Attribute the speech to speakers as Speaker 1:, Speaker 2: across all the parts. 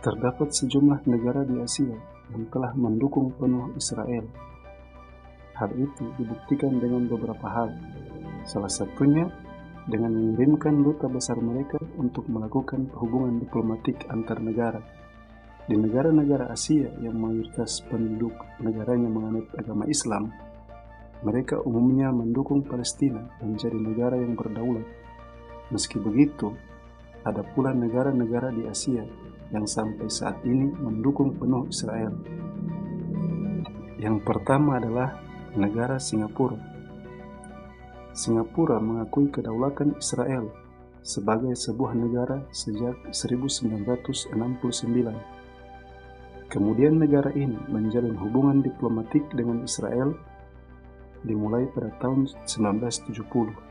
Speaker 1: Terdapat sejumlah negara di Asia yang telah mendukung penuh Israel. Hal itu dibuktikan dengan beberapa hal. Salah satunya dengan mengirimkan duta besar mereka untuk melakukan hubungan diplomatik antar negara. Di negara-negara Asia yang mayoritas penduduk negaranya menganut agama Islam, mereka umumnya mendukung Palestina menjadi negara yang berdaulat. Meski begitu, ada pula negara-negara di Asia yang sampai saat ini mendukung penuh Israel. Yang pertama adalah negara Singapura. Singapura mengakui kedaulatan Israel sebagai sebuah negara sejak 1969. Kemudian negara ini menjalin hubungan diplomatik dengan Israel dimulai pada tahun 1970.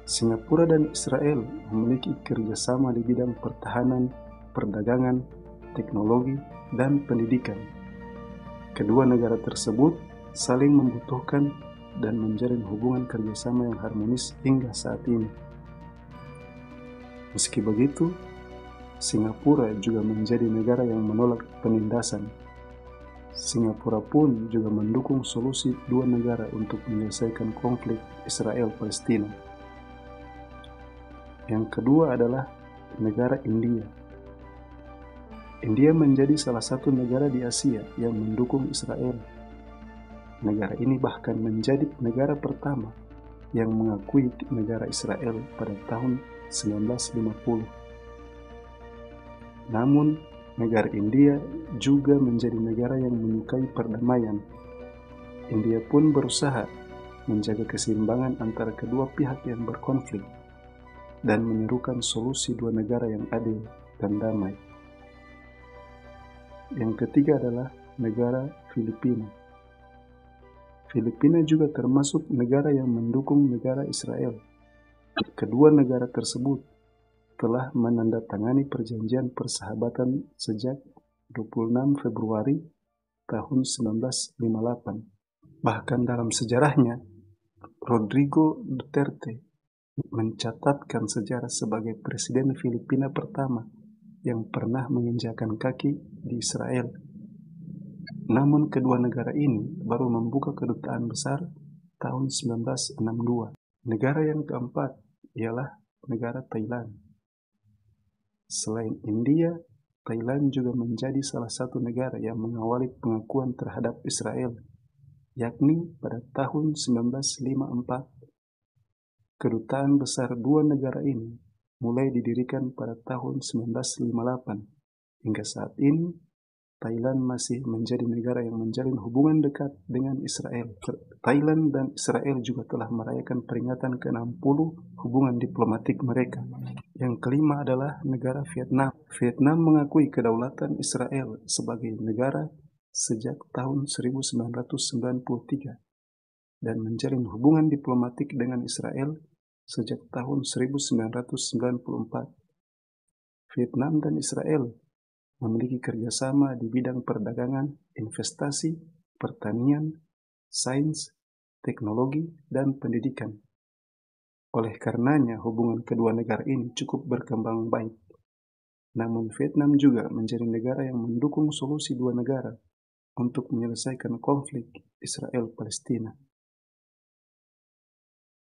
Speaker 1: Singapura dan Israel memiliki kerjasama di bidang pertahanan, perdagangan, teknologi, dan pendidikan. Kedua negara tersebut saling membutuhkan dan menjalin hubungan kerjasama yang harmonis hingga saat ini. Meski begitu, Singapura juga menjadi negara yang menolak penindasan. Singapura pun juga mendukung solusi dua negara untuk menyelesaikan konflik Israel-Palestina. Yang kedua adalah negara India. India menjadi salah satu negara di Asia yang mendukung Israel. Negara ini bahkan menjadi negara pertama yang mengakui negara Israel pada tahun 1950. Namun, negara India juga menjadi negara yang menyukai perdamaian. India pun berusaha menjaga keseimbangan antara kedua pihak yang berkonflik dan menyerukan solusi dua negara yang adil dan damai. Yang ketiga adalah negara Filipina. Filipina juga termasuk negara yang mendukung negara Israel. Kedua negara tersebut telah menandatangani perjanjian persahabatan sejak 26 Februari tahun 1958. Bahkan dalam sejarahnya, Rodrigo Duterte mencatatkan sejarah sebagai presiden Filipina pertama yang pernah menginjakkan kaki di Israel. Namun kedua negara ini baru membuka kedutaan besar tahun 1962. Negara yang keempat ialah negara Thailand. Selain India, Thailand juga menjadi salah satu negara yang mengawali pengakuan terhadap Israel, yakni pada tahun 1954. Kedutaan besar dua negara ini mulai didirikan pada tahun 1958. Hingga saat ini, Thailand masih menjadi negara yang menjalin hubungan dekat dengan Israel. Thailand dan Israel juga telah merayakan peringatan ke-60 hubungan diplomatik mereka. Yang kelima adalah negara Vietnam. Vietnam mengakui kedaulatan Israel sebagai negara sejak tahun 1993 dan menjalin hubungan diplomatik dengan Israel sejak tahun 1994. Vietnam dan Israel memiliki kerjasama di bidang perdagangan, investasi, pertanian, sains, teknologi, dan pendidikan. Oleh karenanya, hubungan kedua negara ini cukup berkembang baik. Namun Vietnam juga menjadi negara yang mendukung solusi dua negara untuk menyelesaikan konflik Israel-Palestina.